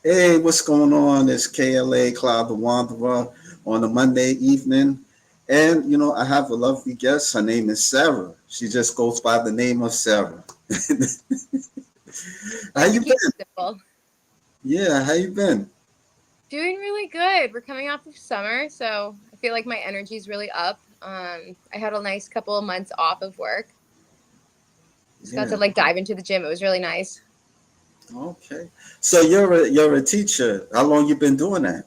Hey, what's going on? It's KLA Cloud the Wanderer on a Monday evening. And, I have a lovely guest. Her name is Sarah. She just goes by the name of Sarah. How Like to you keep been? it simple. Yeah, how you been? Doing really good. We're coming off of summer, so I feel like my energy is really up. I had a nice couple of months off of work. Just got to Yeah, like dive into the gym. It was really nice. okay. So you're a teacher. How long you been doing that?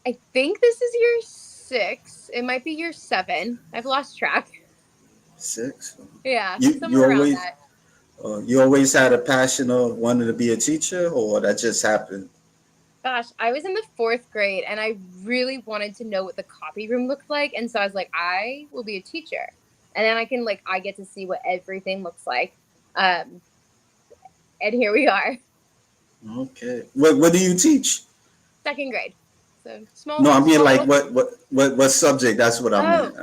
I think this is year 6. It might be year 7. I've lost track. Six. Yeah, You you somewhere around always that. you always had a passion of wanting to be a teacher, or that just happened? Gosh, I was in the 4th grade and I really wanted to know what the copy room looked like. And so I was like, I will be a teacher. And then I get to see what everything looks like. Um, and here we are. Okay. What do you teach? 2nd grade. So No, I mean small like little. what subject? That's what I Oh, meant.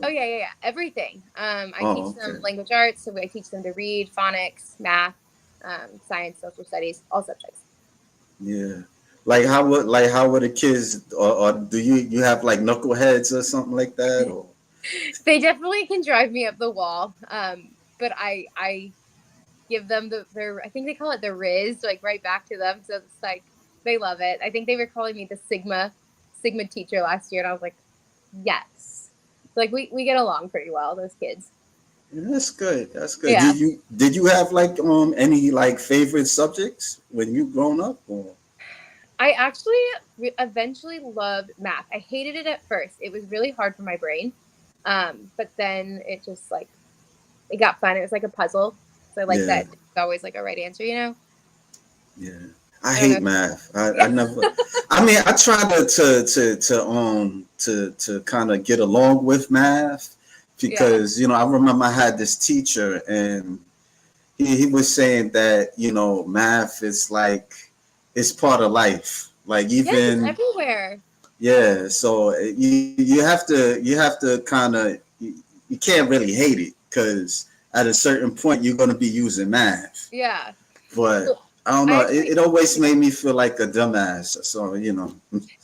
yeah. Everything. I Oh, teach them okay. language arts, so I teach them to read, phonics, math, science, social studies, all subjects. Yeah. Like how would the kids, or do you have like knuckleheads or something like that, or They definitely can drive me up the wall. But I give them their, I think they call it the Riz, like right back to them. So it's like they love it. I think they were calling me the Sigma teacher last year, and I was like, yes. So like we get along pretty well, those kids. yeah, that's good. That's good. Yeah. Did you have like any like favorite subjects when you grown up, or I actually eventually loved math. I hated it at first. It was really hard for my brain. But then it just like it got fun. It was like a puzzle. So I like yeah, that it's always like a right answer, you know? yeah. I I don't know. hate math. I never. I mean, I try to kind of get along with math Yeah. because I remember I had this teacher and he was saying that math is like it's part of life, like Yes, it's even everywhere. yeah, so you have to kind of you can't really hate it because at a certain point you're going to be using math, Yeah. but So I don't I know, it, actually it always yeah. made me feel like a dumbass, so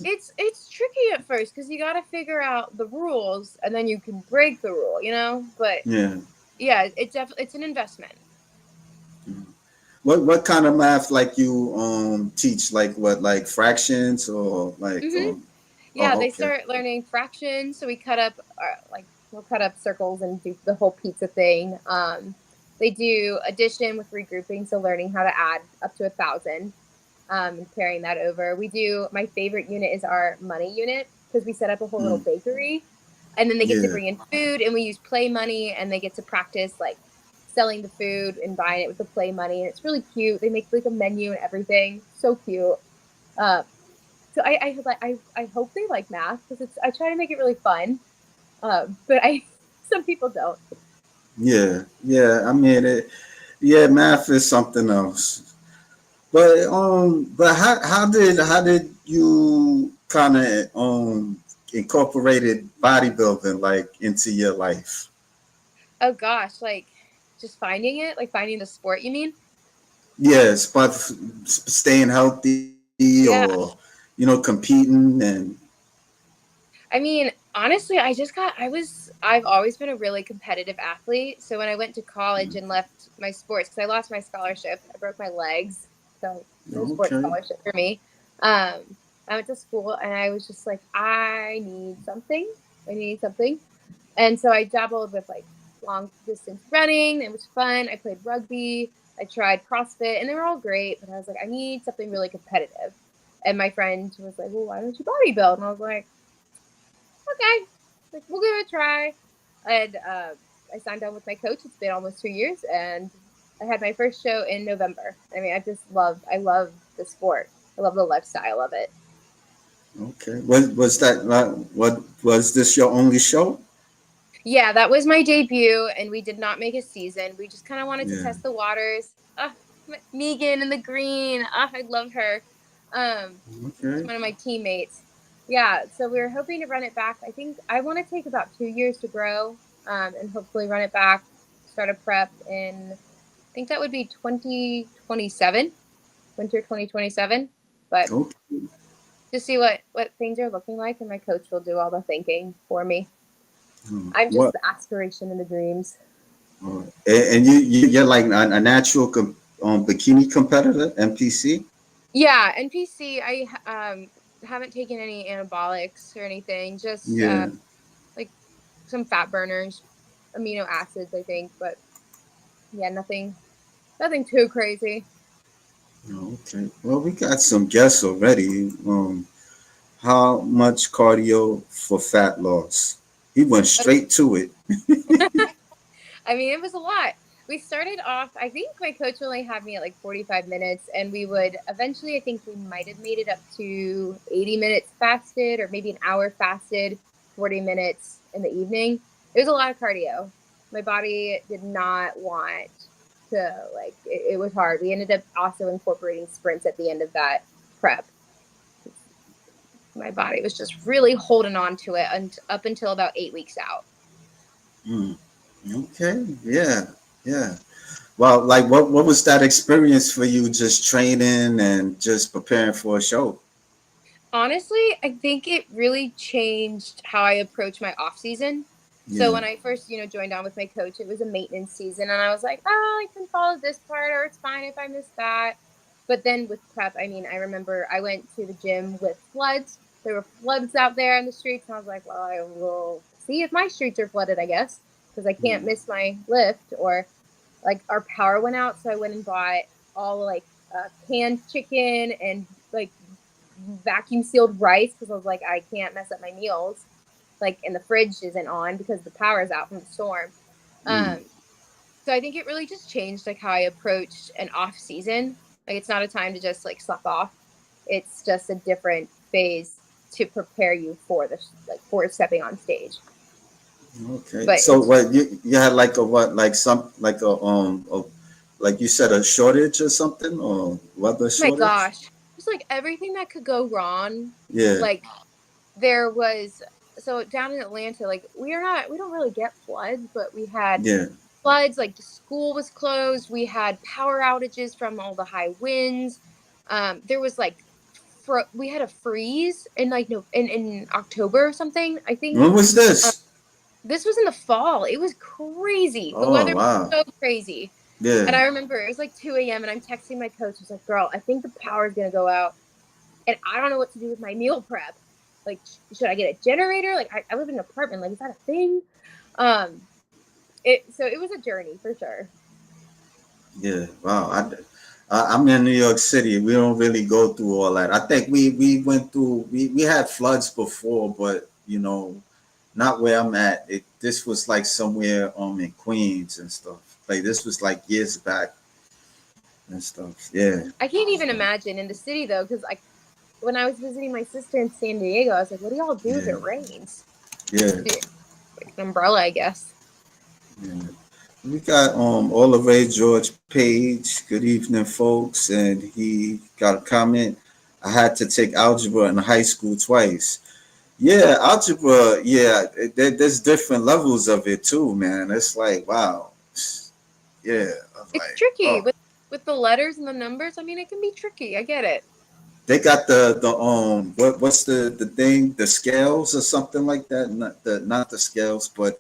It's tricky at first because you got to figure out the rules and then you can break the rule, you know? But yeah. yeah, it's an investment. What kind of math like you teach, like what, like fractions or like Mhm. Yeah, oh, they okay. start learning fractions. So we cut up, we'll cut up circles and do the whole pizza thing. They do addition with regrouping, so learning how to add up to 1,000, and carrying that over. We do. My favorite unit is our money unit because we set up a whole little Mm, bakery, and then they get to yeah. bring in food, and we use play money, and they get to practice like selling the food and buying it with the play money, and it's really cute. They make like a menu and everything, so cute. Uh, so I hope they like math because it's I try to make it really fun. But I some people don't. Yeah, yeah. I mean, yeah, math is something else. But how did you kind of incorporated bodybuilding like into your life? Oh gosh, like just finding it, like finding the sport. You mean? Yes, but staying healthy or Yeah. competing and I mean, honestly, I've always been a really competitive athlete. So when I went to college and left my sports, because I lost my scholarship, I broke my legs. So no sports okay. scholarship for me. I went to school and I was just like, I need something. I need something. And so I dabbled with like long distance running. It was fun. I played rugby. I tried CrossFit and they were all great, but I was like, I need something really competitive. And my friend was like, well, why don't you bodybuild? And I was like, okay, like we'll give it a try. And I signed on with my coach. It's been almost 2 years, and I had my first show in November. I mean, I love the sport. I love the lifestyle of it. Okay. What was this your only show? Yeah, that was my debut, and we did not make a season. We just kind of wanted to Yeah. test the waters. Megan in the green. I love her. She's Okay. one of my teammates. Yeah, so we were hoping to run it back. I think I want to take about 2 years to grow, and hopefully run it back. Start a prep in, I think that would be 2027, winter 2027. But Okay. to see what things are looking like, and my coach will do all the thinking for me. I'm just What? the aspiration and the dreams. And you're like a natural bikini competitor, NPC. Yeah, NPC. I haven't taken any anabolics or anything. Just Yeah. like some fat burners, amino acids, I think. But yeah, nothing too crazy. Okay. Well, we got some guests already. How much cardio for fat loss? He went straight to it. I mean, it was a lot. We started off, I think my coach only had me at like 45 minutes, and we would eventually, I think we might have made it up to 80 minutes fasted, or maybe an hour fasted, 40 minutes in the evening. It was a lot of cardio. My body did not want to, like, it was hard. We ended up also incorporating sprints at the end of that prep. My body was just really holding on to it up until about 8 weeks out. Hmm. Okay. Yeah. Yeah. Well, like what was that experience for you just training and just preparing for a show? Honestly, I think it really changed how I approach my off season. So Yeah. when I first, joined on with my coach, it was a maintenance season, and I was like, "Oh, I can follow this part, or it's fine if I miss that." But then with prep, I mean, I remember I went to the gym with floods. There were floods out there in the streets, and I was like, "Well, I will see if my streets are flooded, I guess, because I can't Mm. miss my lift." Or like our power went out, so I went and bought all like canned chicken and like vacuum sealed rice because I was like, I can't mess up my meals. Like, and the fridge isn't on because the power is out from the storm. Mm. Um, so I think it really just changed like how I approached an off season. Like, it's not a time to just like suck off. It's just a different phase to prepare you for this, like for stepping on stage. Okay. But So it's what you had like a what like some like a like you said a shortage or something or weather my shortage? gosh, just like everything that could go wrong. Yeah. Like there was so down in Atlanta, like we don't really get floods, but we had Yeah. floods, like the school was closed. We had power outages from all the high winds. There was like we had a freeze in like no in October or something. I think When was this? this was in the fall. It was crazy. The Oh weather wow. was so crazy. And Yeah. I remember it was like 2 a.m. and I'm texting my coach. I was like, girl, I think the power's gonna go out and I don't know what to do with my meal prep. Like, should I get a generator? Like, I live in an apartment. Like, is that a thing? Um, it was a journey for sure. Yeah. Wow. I'm in New York City. We don't really go through all that. I think we went through we had floods before, but not where I'm at. This was like somewhere in Queens and stuff. Like this was like years back and stuff. Yeah. I can't even imagine in the city though, because like when I was visiting my sister in San Diego, I was like, what do y'all do if Yeah. it rains? Yeah. Like an umbrella, I guess. Yeah. We got Oliver George Page. Good evening, folks. And he got a comment. I had to take algebra in high school twice. Yeah, algebra. Yeah, there's different levels of it too, man. It's like wow. Yeah, I was It's like, tricky oh, with the letters and the numbers. I mean, it can be tricky. I get it. they got the what's the thing, the scales or something like that. Not the scales, but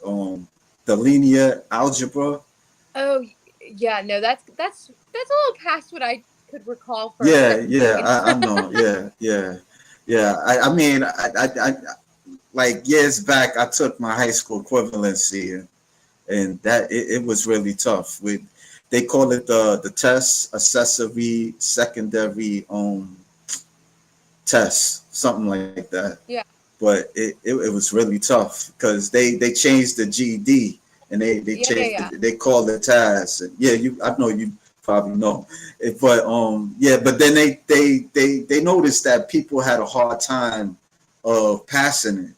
the linear algebra. Oh yeah, no, that's a little past what I could recall for Yeah, seventh yeah, grade. I know. Yeah, yeah, yeah. I mean, I like years back, I took my high school equivalency, and that it was really tough. They call it the test accessory secondary test, something like that. Yeah, But it was really tough because they changed the GD and they yeah, yeah, changed yeah. they called it TAS. And yeah, I know you probably know it, but yeah, but then they noticed that people had a hard time of passing it,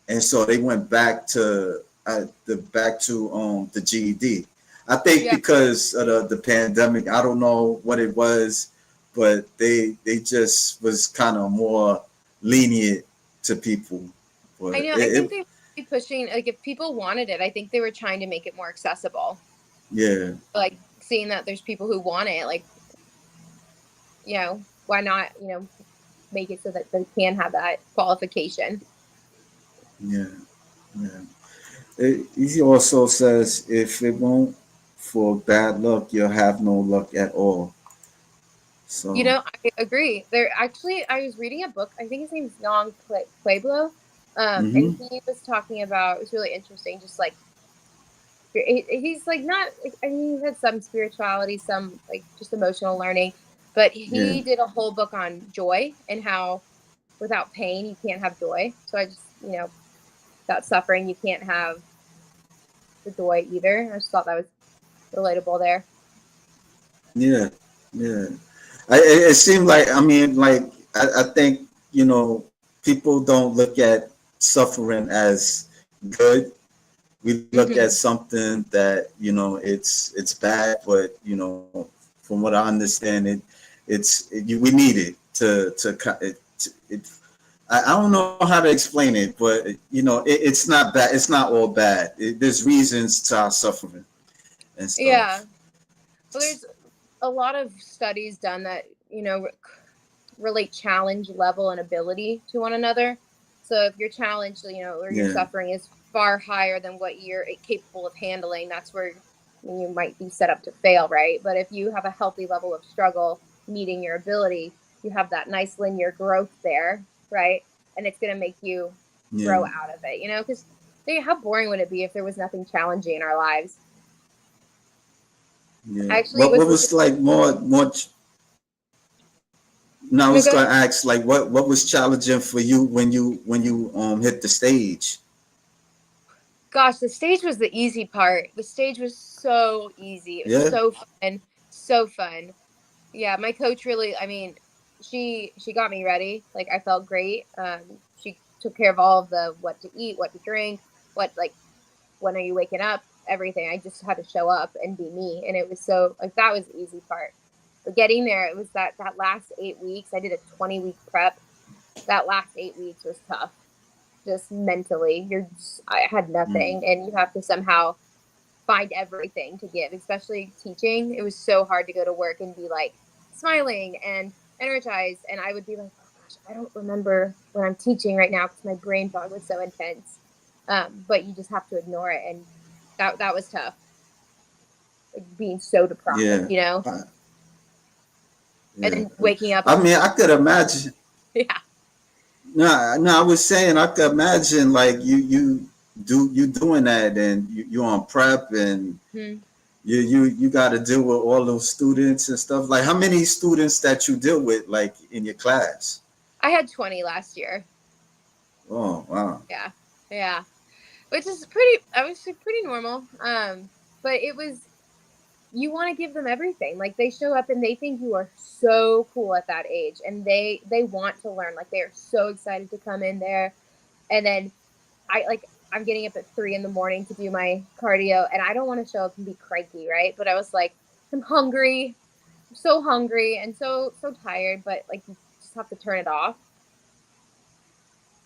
and so they went back to the GED. I think Yeah. because of the pandemic, I don't know what it was, but they just was kind of more lenient to people. I But know. I think they were really pushing, like, if people wanted it, I think they were trying to make it more accessible. yeah, Like, seeing that there's people who want it, like, why not, make it so that they can have that qualification. Yeah, yeah. He also says if it won't for bad luck, you'll have no luck at all. So I agree. There actually, I was reading a book. I think his name's Pueblo, and hmm he was talking about. It was really interesting. Just like he's like not. I mean, he had some spirituality, some like just emotional learning, but yeah, he did a whole book on joy and how without pain you can't have joy. So I just without suffering you can't have the joy either. I just thought that was relatable there. yeah, yeah. It seemed like I mean, like I think people don't look at suffering as good. We look at Hmm. something that it's bad, but from what I understand we need it I don't know how to explain it, but it's not bad. It's not all bad. There's reasons to our suffering and Yeah. stuff. Well, there's a lot of studies done that relate challenge level and ability to one another. So if your challenge, or your Yeah, suffering is far higher than what you're capable of handling, that's where you might be set up to fail, right? But if you have a healthy level of struggle meeting your ability, you have that nice linear growth there, right? And it's going to make you yeah, grow out of it, because how boring would it be if there was nothing challenging in our lives? yeah. I actually What was was listening. like more? No, I No, was go going ahead. to ask like what was challenging for you when you hit the stage? Gosh, the stage was the easy part. The stage was so easy. It was Yeah. so fun, so fun. Yeah, my coach really, I mean, she got me ready. Like I felt great. She took care of all of the what to eat, what to drink, what like when are you waking up, everything. I just had to show up and be me, and it was so like that was the easy part. But getting there, it was that last 8 weeks. I did a 20-week prep. That last 8 weeks was tough just mentally. I had Mm. nothing, and you have to somehow find everything to give, especially teaching. It was so hard to go to work and be like smiling and energized. And I would be like, oh gosh, I don't remember what I'm teaching right now because my brain fog was so intense. But you just have to ignore it. And that was tough, like being so deprived, Yeah. and Yeah. then waking up I and, mean, I could imagine. yeah. No, no, I was saying I could imagine like you doing that and you on prep and Hmm. you got to deal with all those students and stuff. Like how many students that you deal with like in your class? I had 20 last year. Oh wow. Yeah. Yeah. Which is pretty, I would say pretty normal. But it was you want to give them everything. Like they show up and they think you are so cool at that age, and they want to learn. Like they are so excited to come in there, and then I'm getting up at 3 in the morning to do my cardio, and I don't want to show up and be cranky, right? But I was like, I'm hungry, I'm so hungry, and so tired, but like you just have to turn it off.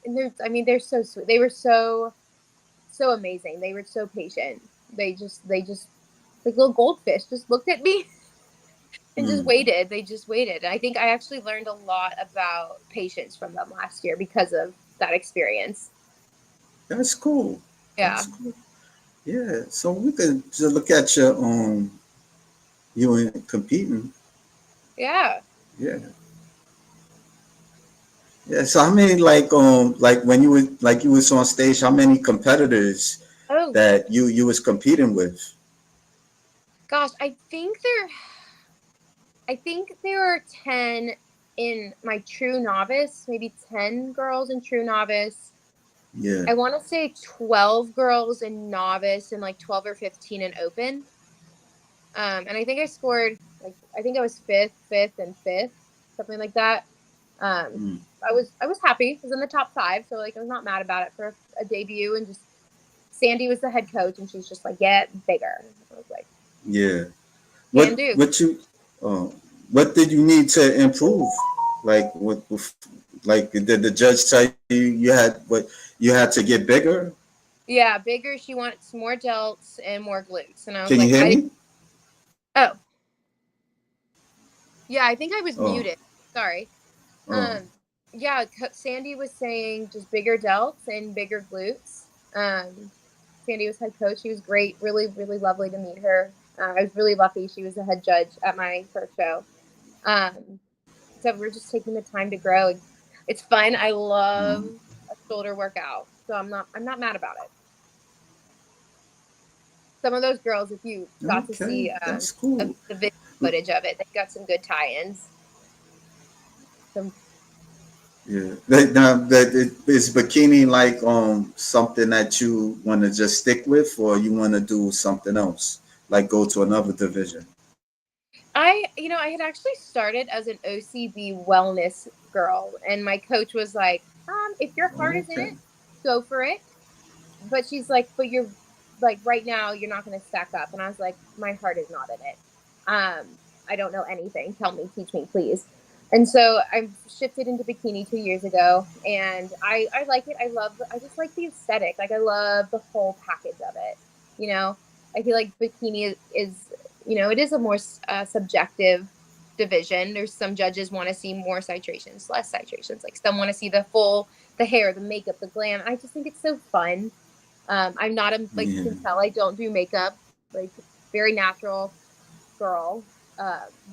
And I mean, they're so sweet. They were so amazing. They were so patient. They just like little goldfish just looked at me and just Mm, waited. They just waited. And I think I actually learned a lot about patience from them last year because of that experience. that's cool. That's Yeah. cool. Yeah. So we could just look at your you in competing. Yeah. Yeah. Yeah. So how many like when you was on stage, how many competitors Oh that you was competing with? gosh, I think there are 10 in my true novice, maybe 10 girls in true novice. Yeah. I want to say 12 girls in novice and like 12 or 15 in open. And I think I scored like I think I was fifth, and fifth, something like that. Um, Mm, I was happy. I was in the top five, so like I was not mad about it for a debut. And just Sandy was the head coach, and she's just like, get bigger. I was like, yeah. can What do. what you uh, what did you need to improve? Like like did the judge tell you you had to get bigger? Yeah, bigger. She wants more delts and more glutes, and I was Can you like, hear me? oh yeah, I think I was Oh, muted. Sorry. Oh, Yeah, Sandy was saying just bigger delts and bigger glutes. Sandy was head coach. She was great. Really, really lovely to meet her. I was really lucky. She was the head judge at my first show. Um, so we're just taking the time to grow. It's fun. I love oh, a shoulder workout, so I'm not mad about it. Some of those girls, if you got to okay, see that's cool. the video footage of it, they got some good tie-ins. Some Yeah. Now, is bikini like something that you want to just stick with, or you want to do something else, like go to another division? I had actually started as an OCB wellness girl, and my coach was like, if your heart is in Okay. it, go for it. But she's like, but you're like right now you're not going to stack up. And I was like, my heart is not in it. I don't know anything. Tell me, teach me, please. And so I shifted into bikini 2 years ago, and I like it. I just like the aesthetic. Like I love the whole package of it. You know, I feel like bikini is it is a more subjective division. There's some judges want to see more citrations, less citrations. Like some want to see the hair, the makeup, the glam. I just think it's so fun. I'm not a like you Yeah. can tell I don't do makeup, like very natural girl.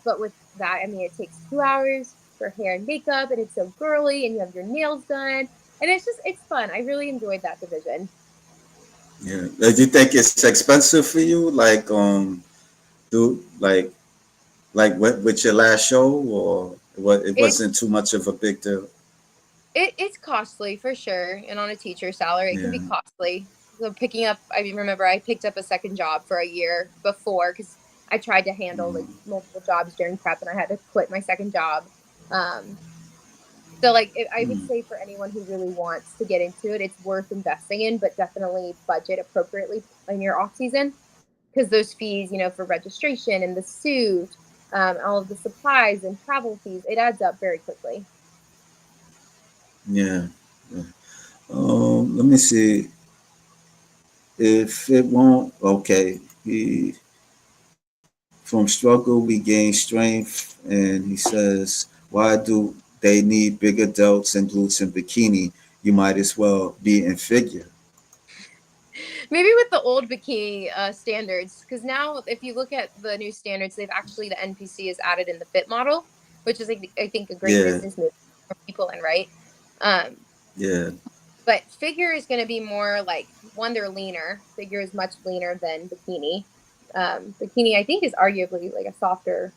But with that, I mean, it takes 2 hours for hair and makeup, and it's so girly, and you have your nails done, and it's fun. I really enjoyed that division. Yeah. Do you think it's expensive for you? Like do with your last show, or what? It It wasn't too much of a big deal. it's costly for sure, and on a teacher salary, it can be Yeah. costly. So picking up, I remember I picked up a second job for a year before because I tried to handle like Mm, multiple jobs during prep, and I had to quit my second job. Um, So I would mm, say for anyone who really wants to get into it, it's worth investing in, but definitely budget appropriately in your off season because those fees, for registration and the suit, all of the supplies and travel fees, it adds up very quickly. yeah. Yeah. Let me see if it won't. Okay. From struggle we gain strength, and he says, why do they need bigger delts and glutes in bikini? You might as well be in figure. Maybe with the old bikini standards, because now if you look at the new standards, they've actually the NPC is added in the fit model, which is like, I think a great Yeah, business move for people and right. Um, yeah, But figure is going to be more like one, they're leaner. Figure is much leaner than bikini. Bikini, I think, is arguably like a softer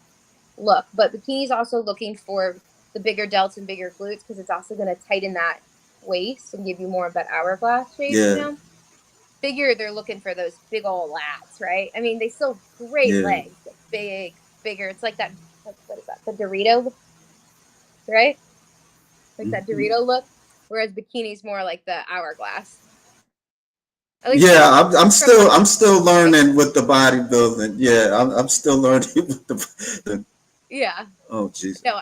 look, but bikini is also looking for the bigger delts and bigger glutes because it's also going to tighten that waist and give you more of that hourglass shape. yeah, Figure they're looking for those big old lats, right? I mean, they still have great yeah. legs, but big, bigger. It's like that. Like, what is that? The Dorito, right? Like that Mhm. Dorito look. Whereas bikini's more like the hourglass. At least Yeah, from my I'm still right? learning with the bodybuilding. Yeah, I'm still learning with the Yeah. oh Jesus. No,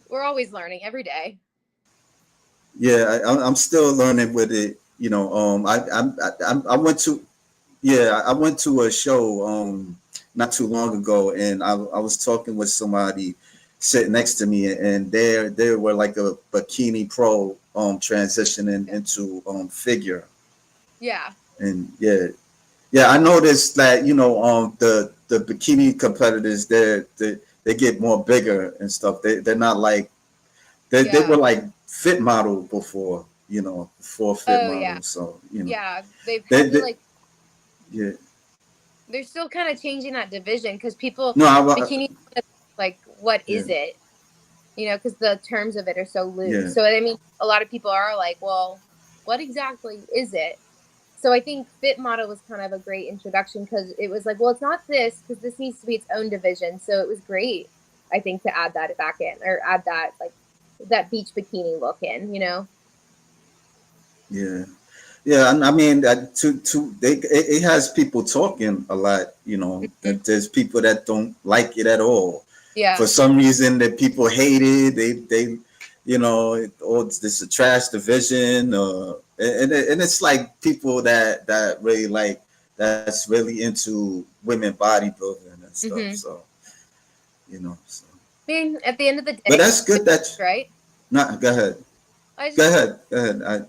we're always learning every day. Yeah, I'm still learning with it. I went to yeah, I went to a show not too long ago, and I was talking with somebody sitting next to me, and they were like a bikini pro transitioning Yeah. into figure, Yeah. and yeah, I noticed that the bikini competitors they get more bigger and stuff. They're not like they were Yeah. like fit model before, before fit Oh yeah. model. So Yeah. They've had to they like yeah. they're still kind of changing that division because people No, bikini like what yeah, is it? Because the terms of it are so yeah, loose. So I mean, a lot of people are like, well, what exactly is it? So I think Fit Model was kind of a great introduction because it was like, well, it's not this because this needs to be its own division. So it was great, I think, to add that back in or add that like that beach bikini look in. yeah. Yeah, and I mean that it has people talking a lot. Mhm. That there's people that don't like it at all. For Yeah. some reason, that people hate it. Oh, this is a trash division. And it's like people that really like that's really into women bodybuilding and stuff. Hmm. So. I mean, at the end of the But day, that's good that. right? Nah, go ahead. I Go just ahead. Go ahead.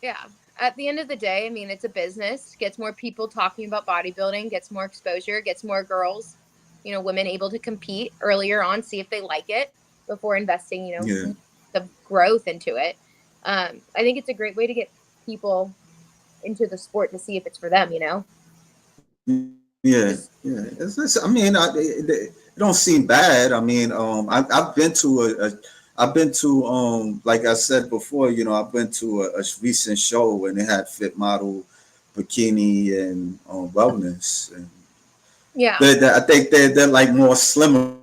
Yeah. At the end of the day, I mean, it's a business, gets more people talking about bodybuilding, gets more exposure, gets more girls, women able to compete earlier on, see if they like it before investing, Yeah. the growth into it. I think it's a great way to get people into the sport to see if it's for them. Yeah, Just, yeah. I mean, it don't seem bad. I mean, I've been to I've been to, like I said before, I've been to a recent show when they had fit model, bikini, and wellness, and yeah. I think they're like more slimmer.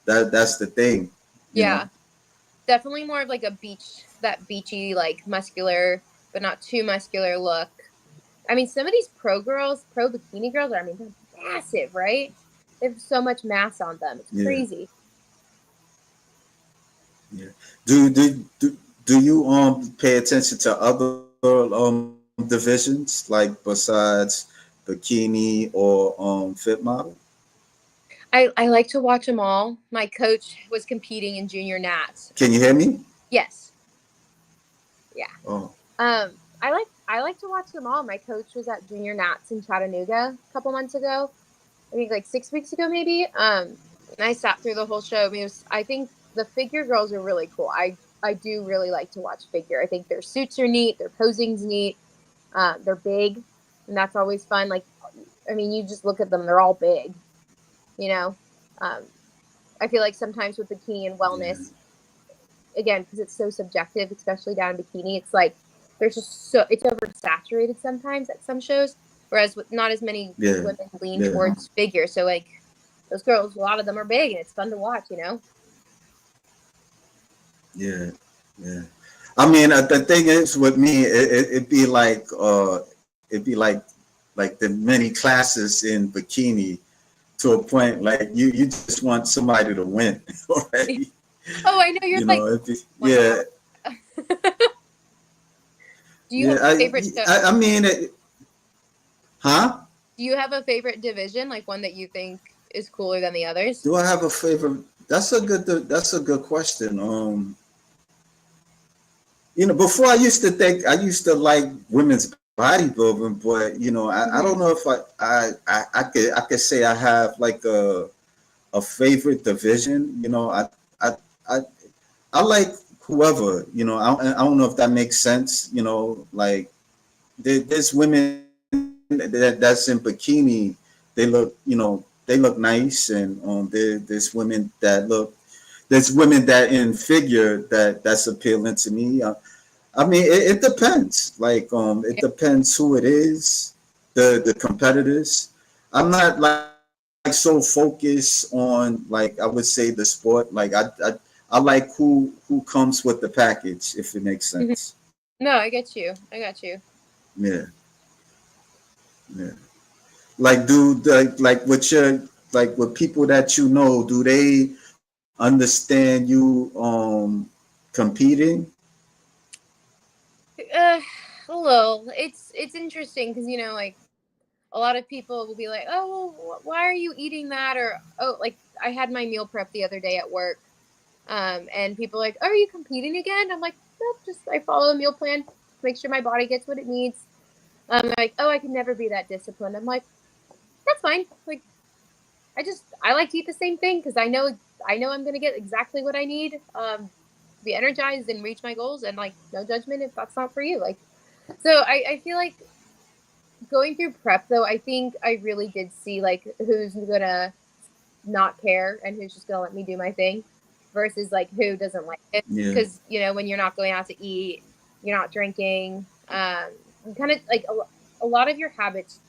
That's the thing. Yeah. Definitely more of like that beachy, like muscular, but not too muscular look. I mean, some of these pro bikini girls I mean, they're massive, right? They have so much mass on them. It's Yeah, crazy. yeah. Do you pay attention to other divisions like besides bikini or fit model? I like to watch them all. My coach was competing in junior nats. Can you hear me? Yes, yeah. Oh, I like to watch them all. My coach was at junior nats in Chattanooga a couple months ago. I think like 6 weeks ago, maybe. And I sat through the whole show. I think the figure girls are really cool. I do really like to watch figure. I think their suits are neat. Their posing's neat. They're big, and that's always fun. Like, I mean, you just look at them; they're all big. You know, um, I feel like sometimes with bikini and yeah, wellness, again, because it's so subjective, especially down in bikini, it's like there's just so it's oversaturated sometimes at some shows. Whereas with not as many yeah, women lean yeah, towards figure, so like those girls, a lot of them are big, and it's fun to watch. yeah, yeah. I mean, the thing is with me, it'd be like like the many classes in bikini to a point like you just want somebody to win already. Oh, I know you're like one Yeah, hour. Do you yeah. have a favorite? I mean, huh? Do you have a favorite division, like one that you think is cooler than the others? Do I have a favorite? That's a good question. Before I used to like women's bodybuilding, but I don't Hmm. know if I could say I have like a favorite division. I I I like whoever. I don't know if that makes sense. Like there's women that's in bikini. They look nice, and there's women that in figure that's appealing to me. I mean, it depends. Like, it depends who it is, the competitors. I'm not like so focused on, like, I would say the sport. Like, I like who comes with the package, if it makes Hmm. sense. No, I get you. I got you. Yeah, yeah. Like, with people that do they understand you competing? Uh, a little. It's interesting because like a lot of people will be like, "Oh, well, why are you eating that?" Or, "Oh, like I had my meal prep the other day at work." And people are like, "Oh, are you competing again?" I'm like, "Nope, just I follow a meal plan, make sure my body gets what it needs." They're like, "Oh, I can never be that disciplined." I'm like, "That's fine. Like, I like to eat the same thing because I know I'm gonna get exactly what I need. To be energized and reach my goals, and like no judgment if that's not for you. Like, so I feel like going through prep though, I think I really did see like who's gonna not care and who's just gonna let me do my thing versus like who doesn't like it. Yeah, Because when you're not going out to eat, you're not drinking, you kind of like a lot of your habits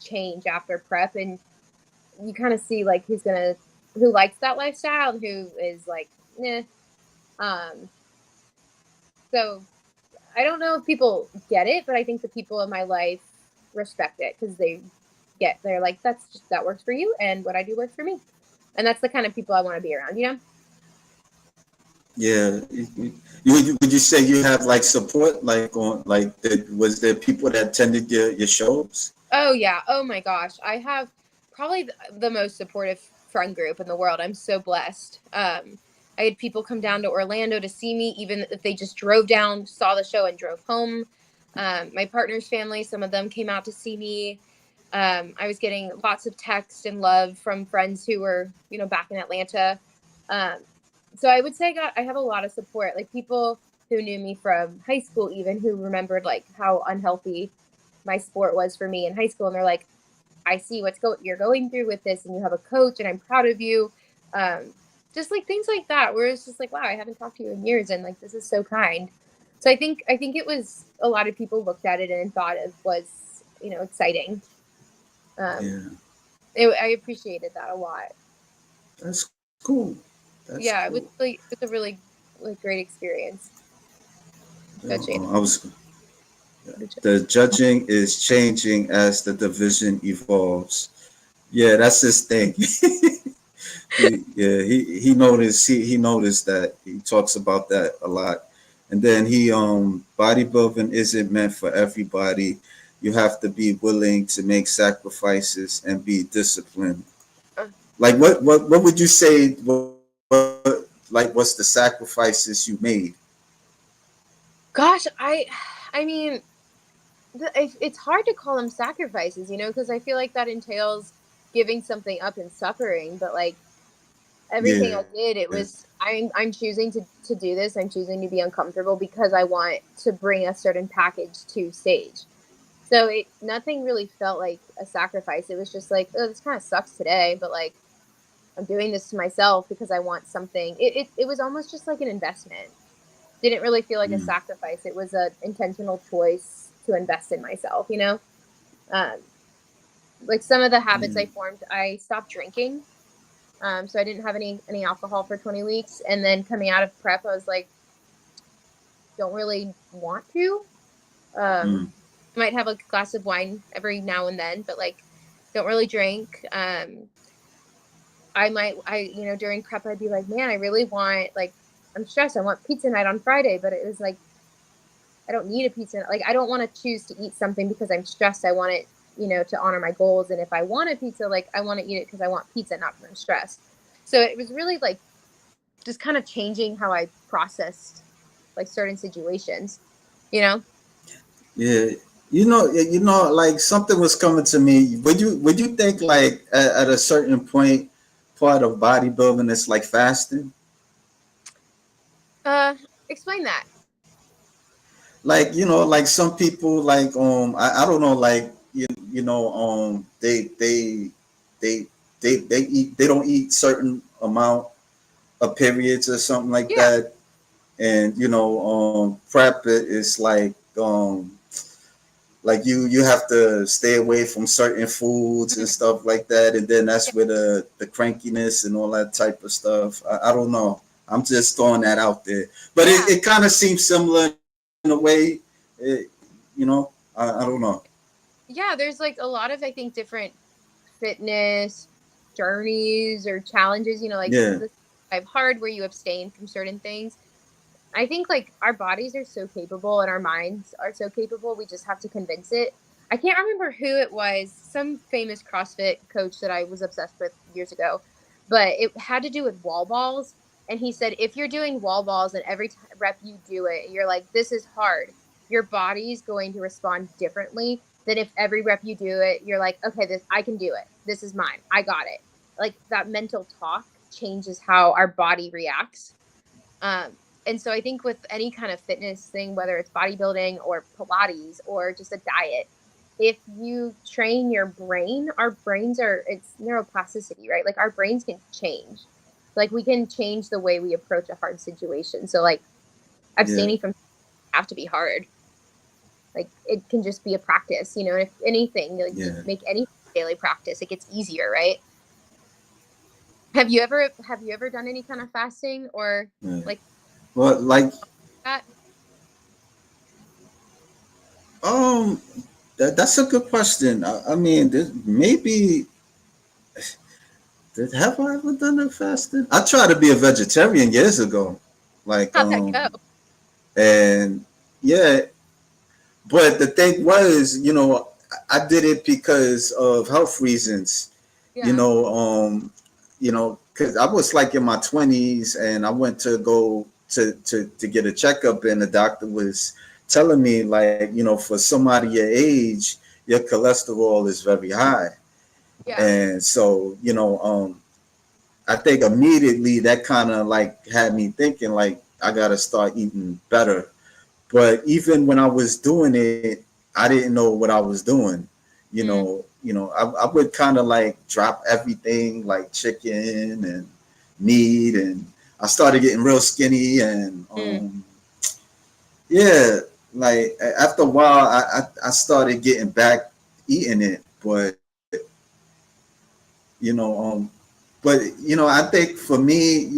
change after prep, and you kind of see like who likes that lifestyle and who is like, eh. Um, so I don't know if people get it, but I think the people in my life respect it because they're like, that works for you, and what I do works for me, and that's the kind of people I want to be around. yeah. Would you say you have like support, like was there people that attended your shows? Oh yeah. Oh my gosh. I have probably the most supportive friend group in the world. I'm so blessed. I had people come down to Orlando to see me, even if they just drove down, saw the show, and drove home. My partner's family, some of them came out to see me. I was getting lots of text and love from friends who were, back in Atlanta. Um, so I would say I have a lot of support, like people who knew me from high school, even who remembered like how unhealthy my sport was for me in high school. And they're like, I see you're going through with this, and you have a coach, and I'm proud of you. Um, just like things like that, where it's just like, wow, I haven't talked to you in years, and like this is so kind. So I think it was a lot of people looked at it and thought it was exciting. Um, Yeah, I appreciated that a lot. that's cool. That's Yeah, cool. it was a really like great experience judging. I was The judging is changing as the division evolves. Yeah, that's his thing. He noticed he noticed that he talks about that a lot. And then bodybuilding isn't meant for everybody. You have to be willing to make sacrifices and be disciplined. Uh, Like what would you say like what's the sacrifices you made? Gosh, I mean, it's hard to call them sacrifices, because I feel like that entails giving something up and suffering. But like everything Yeah. I did, it was I'm choosing to do this. I'm choosing to be uncomfortable because I want to bring a certain package to stage. So nothing really felt like a sacrifice. It was just like, oh, this kind of sucks today, but like I'm doing this to myself because I want something. It was almost just like an investment. Didn't really feel like a Mm, sacrifice. It was an intentional choice to invest in myself. Um, like some of the habits yeah. I formed, I stopped drinking. So I didn't have any alcohol for 20 weeks. And then coming out of prep, I was like, don't really want to. Mm, I might have a glass of wine every now and then, but like, don't really drink. During prep, I'd be like, man, I really want, like, I'm stressed. I want pizza night on Friday, but it was like, I don't need a pizza. Like, I don't want to choose to eat something because I'm stressed. I want it, to honor my goals. And if I want a pizza, like, I want to eat it because I want pizza, not because I'm stressed. So it was really like just kind of changing how I processed like certain situations, you know? yeah. Like something was coming to me. Would you think like at a certain point, part of bodybuilding is like fasting? Uh, Explain that. Like like some people like I don't know like they they eat they don't eat certain amount of periods or something like Yeah. that, and prep is like you have to stay away from certain foods and Mhm. stuff like that, and then Yeah. that's where the crankiness and all that type of stuff. I don't know, I'm just throwing that out there, but Yeah. it kind of seems similar in a way. I don't know. Yeah. There's like a lot of, I think, different fitness journeys or challenges, like Yeah, this type hard where you abstain from certain things. I think like our bodies are so capable and our minds are so capable. We just have to convince it. I can't remember who it was, some famous CrossFit coach that I was obsessed with years ago, but it had to do with wall balls. And he said, if you're doing wall balls and every rep you do it, you're like, this is hard, your body's going to respond differently than if every rep you do it, you're like, okay, I can do it. This is mine. I got it. Like that mental talk changes how our body reacts. Um, and so I think with any kind of fitness thing, whether it's bodybuilding or Pilates or just a diet, if you train your brain, our brains it's neuroplasticity, right? Like our brains can change. Like we can change the way we approach a hard situation. So like yeah, abstaining from have to be hard. Like it can just be a practice, and if anything, like you yeah, make any daily practice, it gets easier, right? Have you ever done any kind of fasting or yeah. like Well, like that? um, that's a good question. I mean, maybe have I ever done a fasting? I tried to be a vegetarian years ago, like How'd that go? and yeah, but the thing was, I did it because of health reasons. You Yeah. know, um, because I was like in my 20s and I went to go to get a checkup, and the doctor was telling me, like, for somebody your age, your cholesterol is very high. Yeah. And so, I think immediately that kind of like had me thinking like I gotta start eating better. But even when I was doing it, I didn't know what I was doing. Mm. I would kind of like drop everything like chicken and meat, and I started getting real skinny, and Mm. yeah, like after a while, I started getting back eating it, you know, but I think for me,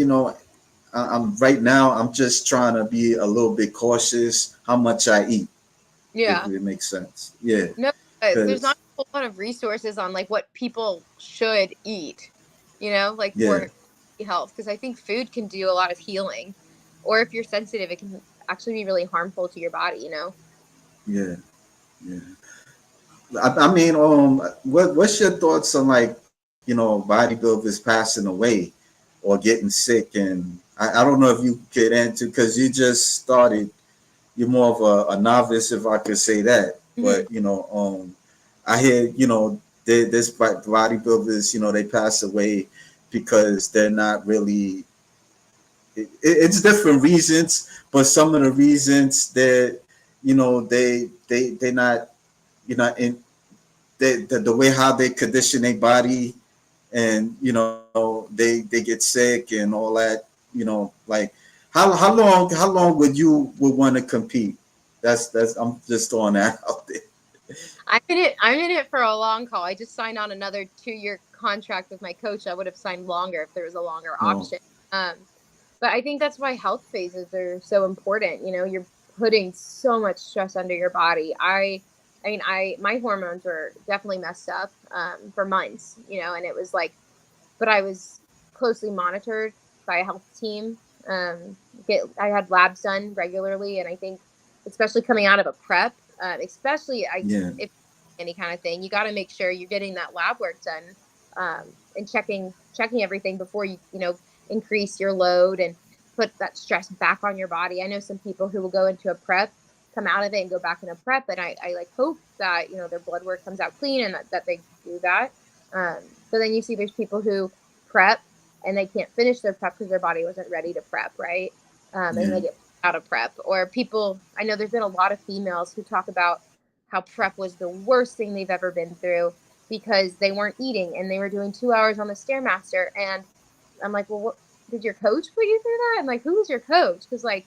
I'm right now. I'm just trying to be a little bit cautious how much I eat, if Yeah. it makes sense. Yeah, No, there's not because a whole lot of resources on like what people should eat, like yeah, for health. Because I think food can do a lot of healing, or if you're sensitive, it can actually be really harmful to your body. yeah, yeah. I mean, what's your thoughts on like bodybuilders passing away or getting sick? And I don't know if you could answer because you just started. You're more of a novice, if I could say that. Hmm. But I hear this bodybuilders, they pass away because they're not really. It's different reasons, but some of the reasons that they not in the way how they condition their body, and they get sick and all that. Like how long would want to compete? That's I'm just throwing that out there. I'm in it for a long haul. I just signed on another 2-year contract with my coach. I would have signed longer if there was a longer Oh, option. But I think that's why health phases are so important. You're putting so much stress under your body. I mean, my hormones were definitely messed up for months, and it was like, but I was closely monitored by a health team. I had labs done regularly, and I think, especially coming out of a prep, especially yeah, if any kind of thing, you got to make sure you're getting that lab work done, and checking everything before you increase your load and put that stress back on your body. I know some people who will go into a prep, come out of it, and go back in a prep, and I like hope that their blood work comes out clean and that they do that. But then you see there's people who prep and they can't finish their prep because their body wasn't ready to prep, right? And yeah, they get out of prep. Or people, I know there's been a lot of females who talk about how prep was the worst thing they've ever been through because they weren't eating and they were doing 2 hours on the Stairmaster. And I'm like, well, what did your coach put you through that? I'm like, who was your coach? Because like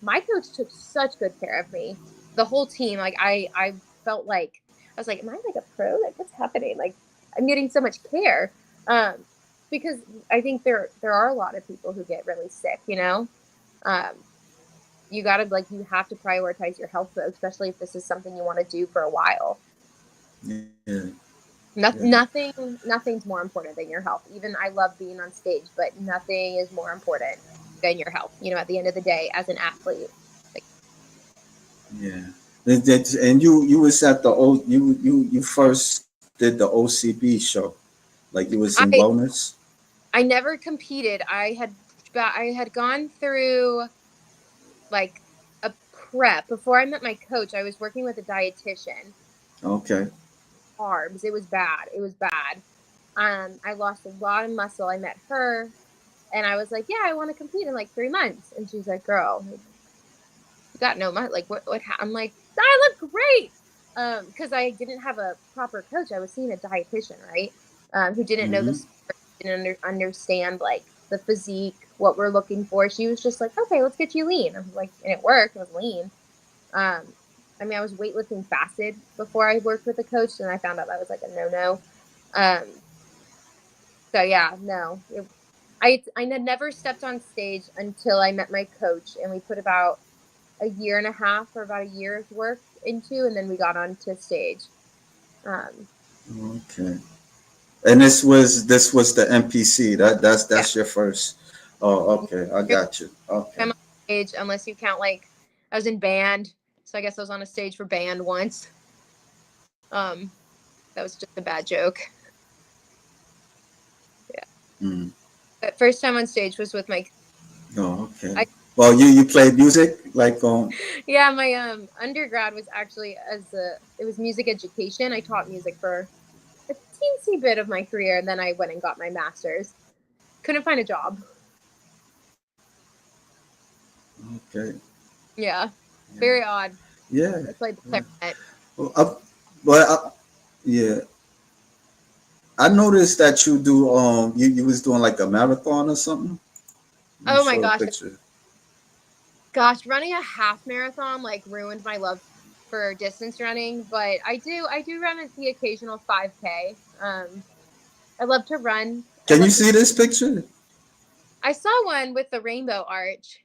my coach took such good care of me. The whole team, like I felt like I was like, am I like a pro? Like what's happening? Like I'm getting so much care. Um, because I think there are a lot of people who get really sick. Um, you gotta like you have to prioritize your health though, especially if this is something you want to do for a while. yeah, yeah, Nothing's more important than your health. Even I love being on stage, but nothing is more important than your health. At the end of the day, as an athlete. Like yeah. And you was at the you first did the OCB show, like you was in I wellness. I never competed. I had gone through like a prep before I met my coach. I was working with a dietitian. Okay. Carbs. It was bad. It was bad. I lost a lot of muscle. I met her, and I was like, "Yeah, I want to compete in like 3 months." And she's like, "Girl, like, you got no muscle. Like, what? I'm like, I look great." Because I didn't have a proper coach. I was seeing a dietitian, right? Who didn't know the Mm-hmm. sport, didn't understand like the physique, what we're looking for. She was just like, "Okay, let's get you lean." I was like, and it worked. I was lean. Um, I mean, I was weightlifting fasted before I worked with a coach, and I found out that was like a no-no. So yeah, no, I had never stepped on stage until I met my coach, and we put about a year and a half or about a year's work into, and then we got onto stage. Um, Okay. And this was the NPC. yeah, That's your first. Oh, okay. I got you. Okay. I'm on stage unless you count like I was in band, so I guess I was on a stage for band once. Um, that was just a bad joke. Yeah. Mm. But first time on stage was with my Oh, okay. I, Well, you played music like yeah, my undergrad was actually as a it was music education. I taught music for a teensy bit of my career, and then I went and got my master's. Couldn't find a job. okay. Yeah, Yeah. very odd. Yeah. I played the Yeah. clarinet. Well, yeah. I noticed that you do you was doing like a marathon or something. You Oh my showed a gosh, picture. running a half marathon like ruined my love for distance running, but I do run the occasional 5K. I love to run. I Can you love to. see this picture? I saw one with the rainbow arch.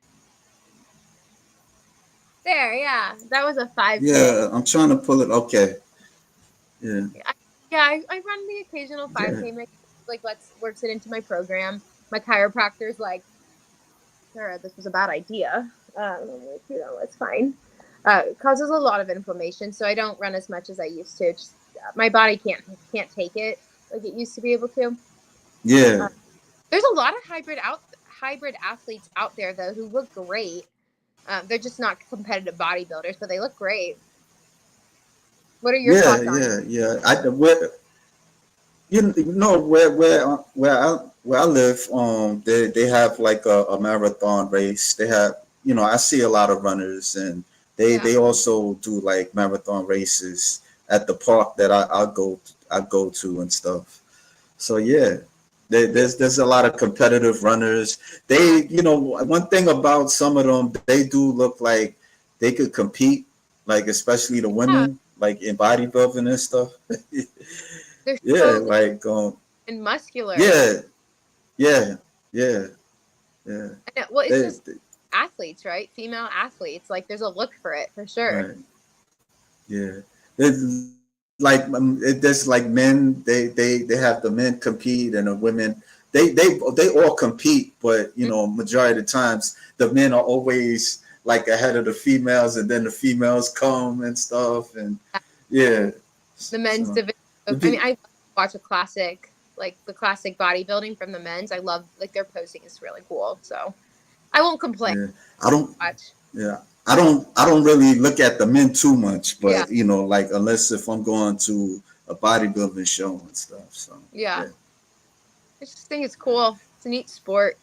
There, yeah, that was a 5K. Yeah, I'm trying to pull it. Okay. Yeah. I, yeah, I run the occasional Yeah. 5K. My like let's works it into my program. My chiropractor's like, Sarah, this was a bad idea. I'm like, it's fine. It causes a lot of inflammation, so I don't run as much as I used to. Just my body can't take it like it used to be able to. Yeah. Uh, there's a lot of hybrid athletes out there though who look great. They're just not competitive bodybuilders, but they look great. What are your Yeah. thoughts on it? Yeah. Yeah. You know where I live, they have like a marathon race. They have, I see a lot of runners, and Yeah. they also do like marathon races at the park that I go to and stuff. So yeah, there's a lot of competitive runners. Yeah. One thing about some of them, they do look like they could compete, like especially the Yeah. women, like in bodybuilding and stuff. They're Yeah, so like and muscular. yeah, yeah, yeah, yeah. Well, it's They, just athletes, right? Female athletes. Like there's a look for it for sure. right, yeah. There's there's like men. They have the men compete and the women. They all compete, but majority of the times the men are always like ahead of the females, and then the females come and stuff, and yeah. The men's So division. the I mean, be I watch a classic, like the classic bodybuilding from the men's. I love like their posing is really cool. So I won't complain. yeah. I don't. Watch. Yeah, I don't really look at the men too much, Yeah, but like unless if I'm going to a bodybuilding show and stuff. So yeah. yeah. I just think it's cool. It's a neat sport.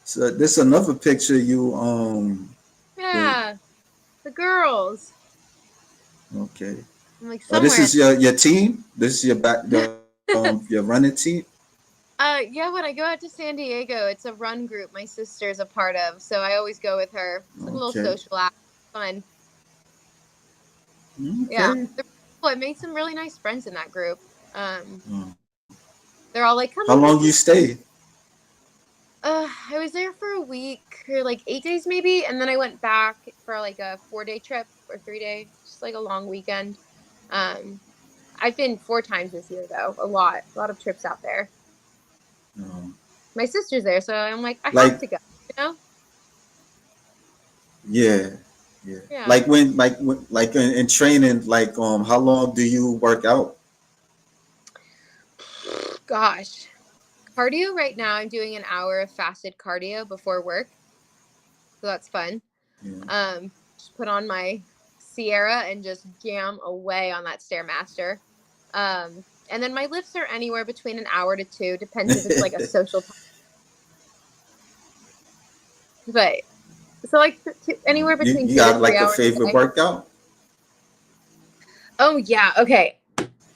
So this another picture you the Yeah, the girls. okay. I'm like This somewhere. is your team. This is your your running team. Yeah. When I go out to San Diego, it's a run group my sister's a part of, so I always go with her. It's like a little Okay. social act, fun. Yeah, Okay. they're cool. I made some really nice friends in that group. Um, Uh, they're all like, "Come how meet long us." you stay? I was there for a week or like 8 days maybe, and then I went back for like a 4 day trip or 3 day, just like a long weekend. Um, I've been 4 times this year though, a lot of trips out there. Um, My sister's there, so I'm like, I have like to go. You know? yeah, yeah. Yeah. Like in training, like how long do you work out? Gosh, cardio right now. I'm doing an hour of fasted cardio before work, so that's fun. Yeah. Just put on my Sierra and just jam away on that Stairmaster. And then my lifts are anywhere between an hour to two, depends if it's like a social time. But so like anywhere you between you two to got three like a hours a favorite day. workout? Oh yeah, okay.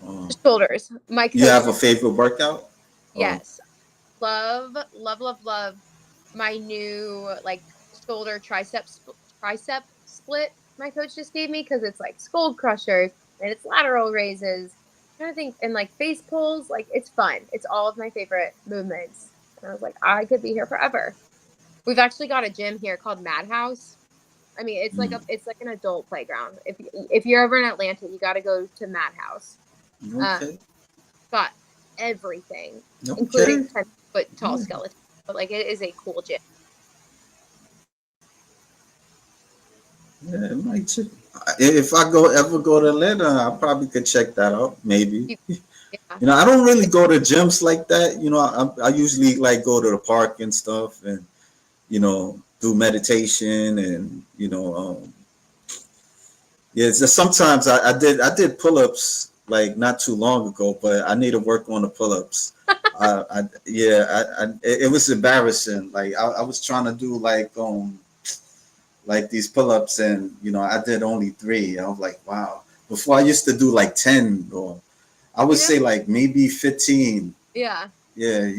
Um, Shoulders. My you coach have a just favorite workout? Oh, yes. Love, love, love, love my new like shoulder tricep split my coach just gave me because it's like skull crushers and it's lateral raises. I'm trying to think and like face pulls, like it's fun. It's all of my favorite movements. And I was like, I could be here forever. We've actually got a gym here called Madhouse. I mean, mm, it's like an adult playground. If you're ever in Atlanta, you got to go to Madhouse. Um, okay, got everything, including okay. 10-foot tall Yeah. skeletons. But like, it is a cool gym. Yeah, if I ever go to Atlanta, I probably could check that out. Maybe. You, Yeah. I don't really go to gyms like that. I usually like go to the park and stuff, and do meditation, and yeah. Sometimes I did pull-ups like not too long ago, but I need to work on the pull-ups. Yeah, it was embarrassing. Like I was trying to do like these pull-ups, and I did only three. I was like, wow. Before I used to do like 10, or I would You know? say like maybe 15. Yeah. Yeah,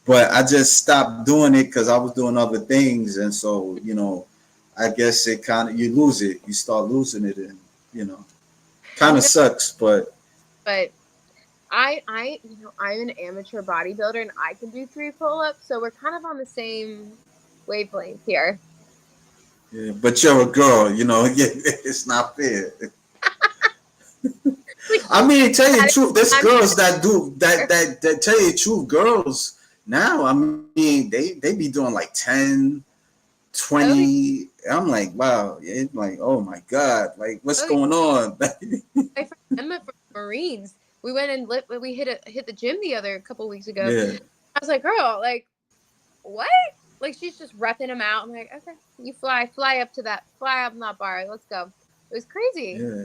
but I just stopped doing it because I was doing other things, and so I guess it kind of, you lose it, you start losing it, and you know, kind You of know, sucks, but but I'm an amateur bodybuilder and I can do 3 pull-ups, so we're kind of on the same wavelength here. yeah, but you're a girl, yeah, it's not fair. Like, I mean, tell you the truth, there's I'm girls that do that tell you the truth, girls now, I mean, they be doing like 10, oh 20. I'm like, wow. It's like, oh my God, like what's oh yeah, going on? my friend Emma from the Marines. We went and we hit the gym the other couple weeks ago. Yeah, I was like, girl, like what? Like she's just repping him out. I'm like, okay, you fly up to fly up in that bar. Let's go. It was crazy. yeah,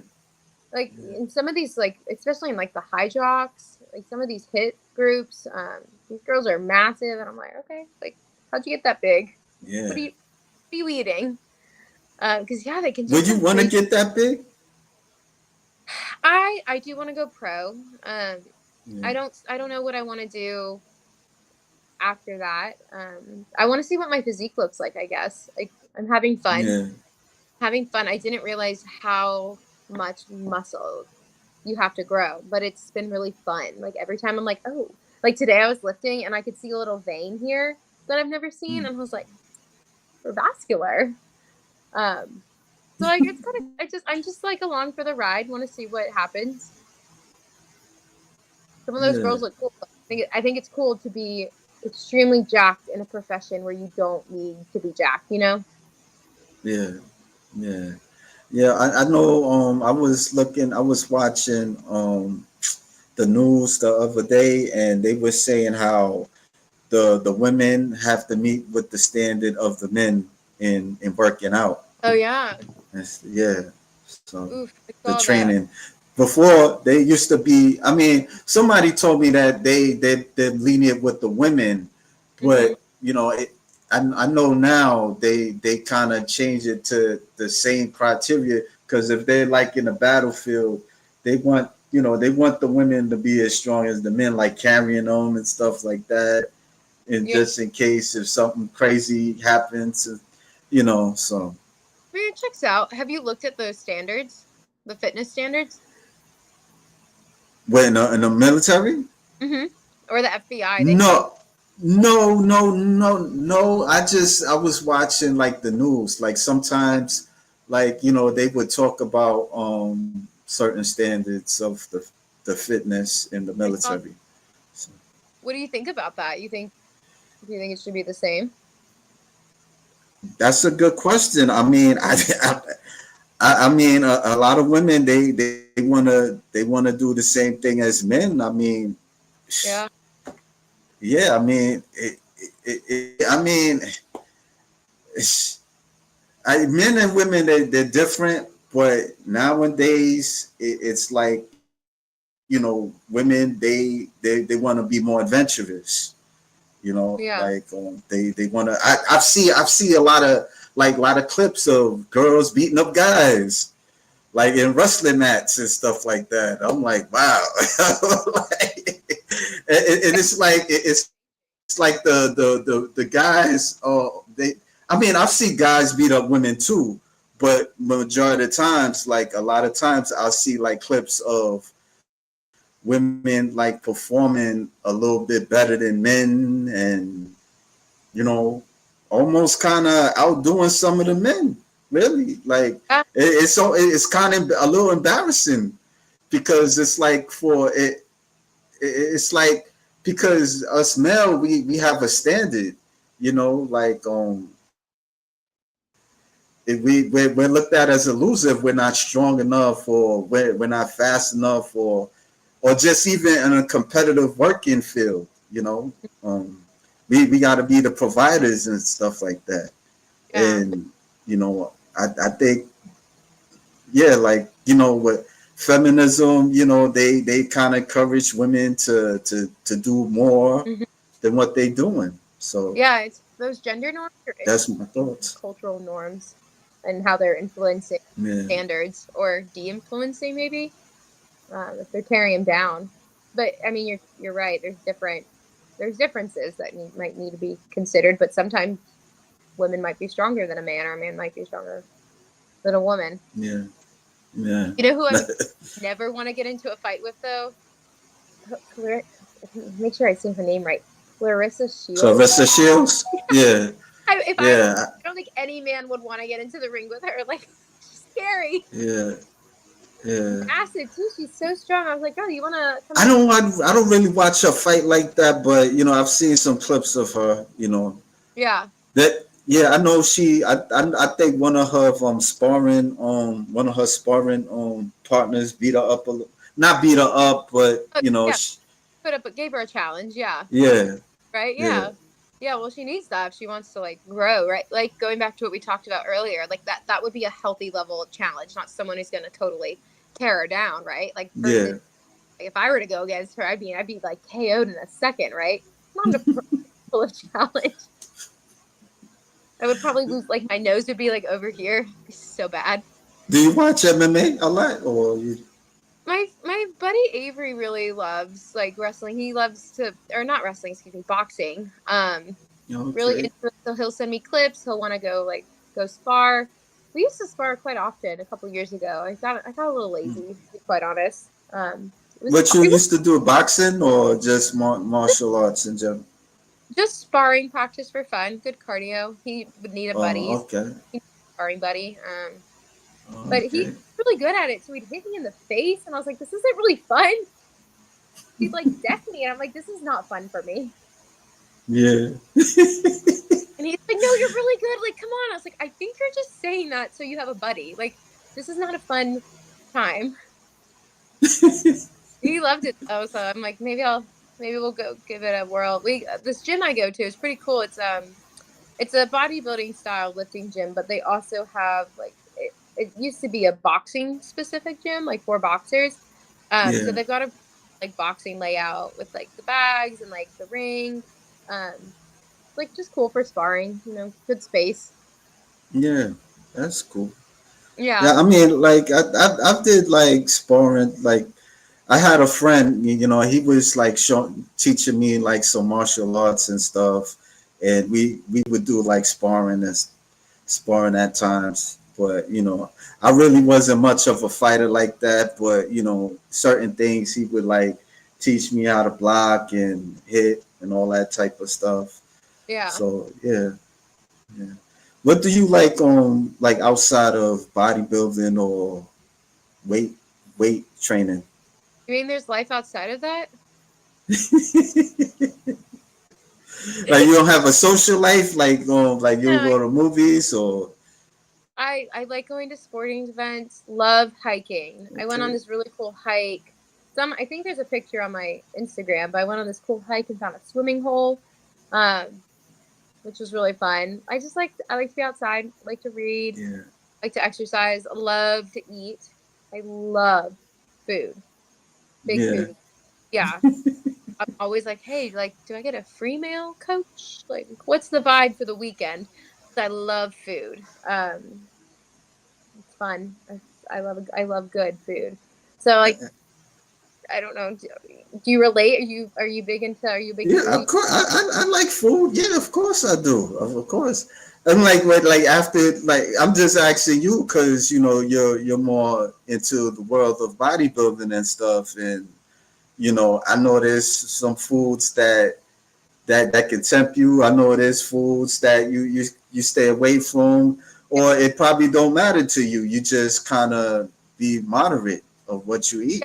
Like yeah, in some of these, like especially in like the high jocks, like some of these hit groups, these girls are massive, and I'm like, okay, like how'd you get that big? yeah. What are you eating? Because yeah, they can do Would you some want to crazy. get that big? I do want to go pro. Yeah, I don't know what I want to do after that. I want to see what my physique looks like. I guess like I'm having fun. yeah, Having fun. I didn't realize how much muscle you have to grow, but it's been really fun. Like every time I'm like, oh, like today I was lifting and I could see a little vein here that I've never seen, mm, and I was like, we're vascular. Um, so like it's kind of I'm just like along for the ride. Want to see what happens. Some of those yeah, girls look cool. I think it's cool to be extremely jacked in a profession where you don't need to be jacked. You know? yeah, yeah. Yeah, I know. I was watching the news the other day, and they were saying how the women have to meet with the standard of the men in working out. Oh yeah. Yeah, so Oof. I the saw that. training before, they used to be. I mean, somebody told me that they're lenient with the women, Hmm. but I know now they kind of change it to the same criteria, because if they're like in the battlefield, they want the women to be as strong as the men, like carrying them and stuff like that, and Yeah. just in case if something crazy happens, so. I mean, it checks out. Have you looked at those standards, the fitness standards? When in the military? Hmm. Or the FBI? They tell you. No, no. I was watching like the news. Like sometimes, like they would talk about certain standards of the fitness in the I saw. military. So What do you think about that? Do you think it should be the same? that's a good question. I mean, I mean, a lot of women, they wanna do the same thing as men. I mean, Yeah. yeah. I mean, I mean, it's, men and women, they're different, but nowadays it's like women, they want to be more adventurous. Yeah. Like they want to. I've see a lot of clips of girls beating up guys, like in wrestling mats and stuff like that. I'm like, wow. Like, and it's like it's like the guys. They. I mean, I've seen guys beat up women too, but majority of the times, like a lot of times, I'll see like clips of women like performing a little bit better than men, and you know, almost kind of outdoing some of the men. Really, like Yeah. it's kind of a little embarrassing, because it's like it's like, because us male, we have a standard, like if we're looked at as a loser if we're not strong enough, or we're not fast enough, or or just even in a competitive working field, um, we got to be the providers and stuff like that. Yeah. And I think, yeah, like, what feminism, they kind of encourage women to do more Mhm. than what they doing. So Yeah, it's those gender norms are that's my interesting thoughts. cultural norms and how they're influencing Yeah, standards or de-influencing maybe if they're tearing them down. But I mean, you're right. There's differences that might need to be considered. But sometimes women might be stronger than a man, or a man might be stronger than a woman. yeah, yeah. You know who I would never want to get into a fight with though? Make sure I say her name right. Clarissa Shields. Clarissa Shields. Yeah, If I yeah, don't think any man would want to get into the ring with her. Like, she's scary. yeah, yeah. Massive too. She's so strong. I was like, girl, you want to come I in? don't I don't really watch her fight like that, but I've seen some clips of her. Yeah. That yeah, I know she. I think one of her sparring partners beat her up not beat her up, but Oh, yeah. Gave her a challenge. Yeah. yeah, Right. yeah, Yeah. Yeah. Well, she needs that if she wants to like grow. Right. Like going back to what we talked about earlier. Like that would be a healthy level of challenge, not someone who's going to totally tear her down. Right. Like versus yeah. if I were to go against her, I'd be like KO'd in a second. Right. Not a full of challenge. I would probably lose. Like my nose would be like over here. It'd be so bad. Do you watch MMA a lot, or you? My buddy Avery really loves like wrestling. He loves to or not wrestling, excuse me, boxing. Really Okay. into it. So he'll send me clips. He'll want to go spar. We used to spar quite often a couple years ago. I got a little lazy, to be quite honest. It was What fun. you It was used to do, boxing or just martial arts in general? just sparring practice for fun, good cardio. He would need a buddy, Oh, okay. he needed a sparring buddy. Oh, But he's okay. really good at it. So he'd hit me in the face, and I was like, "This isn't really fun." He'd like deck me, and I'm like, "This is not fun for me." Yeah. And he's like, "No, you're really good. Like, come on." I was like, "I think you're just saying that so you have a buddy. Like, this is not a fun time." He loved it though, so I'm like, maybe we'll go give it a whirl. We This gym I go to is pretty cool. It's a bodybuilding style lifting gym, but they also have like it used to be a boxing specific gym, like for boxers. So Yeah. they've got a like boxing layout with like the bags and like the ring. Like just cool for sparring, good space. Yeah. That's cool. Yeah. Yeah, I mean, like I did like sparring. Like I had a friend, he was like teaching me like some martial arts and stuff, and we would do like sparring at times. But I really wasn't much of a fighter like that. But certain things he would like teach me how to block and hit and all that type of stuff. Yeah. So yeah, yeah. What do you like outside of bodybuilding or weight weight training? You mean there's life outside of that? Like you don't have a social life, like you'll No, go to movies or I like going to sporting events. Love hiking. I went on okay, this really cool hike. I think there's a picture on my Instagram, but I went on this cool hike and found a swimming hole, um, which was really fun. I like to be outside. Like to read. yeah, Like to exercise. I love to eat. I love food. Big yeah, food. Yeah. I'm always like, hey, like, do I get a free meal, coach? Like, what's the vibe for the weekend? 'Cause I love food. It's fun. I love good food. So like, I don't know. Do you relate? Are you a big yeah. Of foodie? course, I like food. Yeah, of course I do. Of course. I'm like what like after like I'm just asking you because you're more into the world of bodybuilding and stuff, and I know there's some foods that can tempt you. I know there's foods that you stay away from, Yeah. or it probably don't matter to you. You just kind of be moderate of what you eat.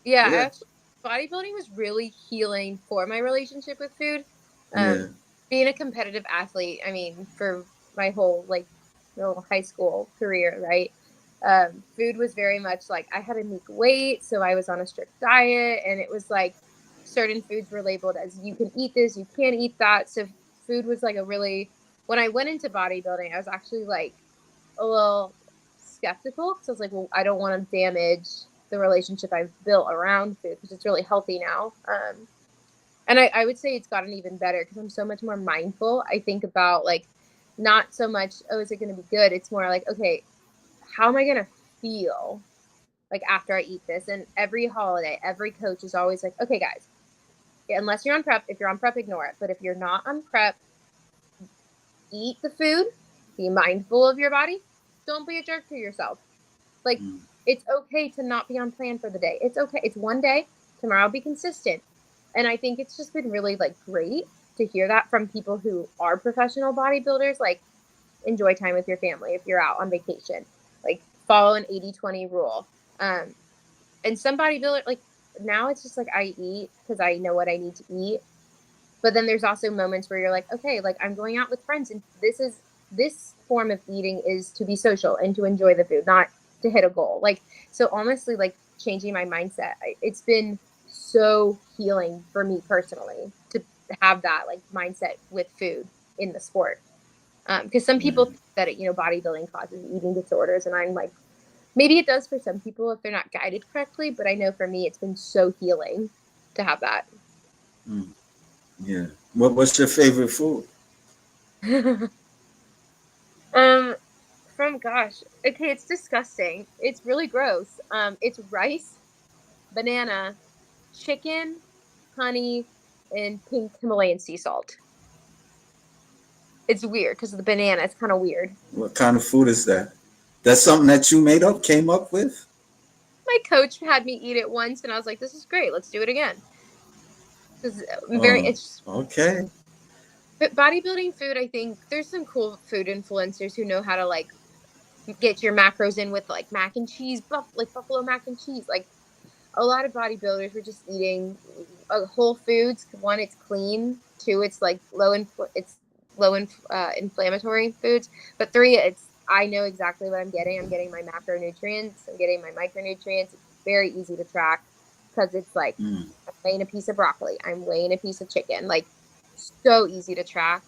Yeah, Yeah, actually, bodybuilding was really healing for my relationship with food. yeah, Being a competitive athlete, I mean, for my whole like high school career, right? Food was very much like I had to make weight, so I was on a strict diet, and it was like certain foods were labeled as you can eat this, you can't eat that. So food was like a really, when I went into bodybuilding, I was actually like a little skeptical because I was like, well, I don't want to damage the relationship I've built around food because it's really healthy now. And I would say it's gotten even better because I'm so much more mindful. I think about like not so much, oh, is it going to be good? It's more like, okay, how am I going to feel like after I eat this? And every holiday, every coach is always like, okay, guys, unless you're on prep, if you're on prep, ignore it. But if you're not on prep, eat the food, be mindful of your body. Don't be a jerk to yourself. Like, Mm. it's okay to not be on plan for the day. It's okay. It's one day. Tomorrow, be consistent. And I think it's just been really like great to hear that from people who are professional bodybuilders. Like, enjoy time with your family if you're out on vacation. Like, follow an 80-20 rule. And some bodybuilder, like, now it's just like I eat because I know what I need to eat. But then there's also moments where you're like, okay, like I'm going out with friends, and this form of eating is to be social and to enjoy the food, not to hit a goal. Like, so honestly, like changing my mindset, it's been so healing for me personally to have that like mindset with food in the sport. Because some Right. people think that bodybuilding causes eating disorders, and I'm like, maybe it does for some people if they're not guided correctly. But I know for me, it's been so healing to have that. Mm. Yeah. What's your favorite food? um, From gosh, okay, it's disgusting. It's really gross. It's rice, banana, chicken, honey, and pink Himalayan sea salt. It's weird because of the banana. It's kind of weird. What kind of food is that? That's something that you made up, came up with? My coach had me eat it once, and I was like, "This is great. Let's do it again." Because Oh, it's okay. but bodybuilding food. I think there's some cool food influencers who know how to like get your macros in with like mac and cheese, like buffalo mac and cheese. Like a lot of bodybuilders were just eating whole foods. One, it's clean. Two, it's like it's inflammatory foods. But three, it's I know exactly what I'm getting. I'm getting my macronutrients. I'm getting my micronutrients. It's very easy to track because it's like Mm. I'm weighing a piece of broccoli. I'm weighing a piece of chicken. Like so easy to track.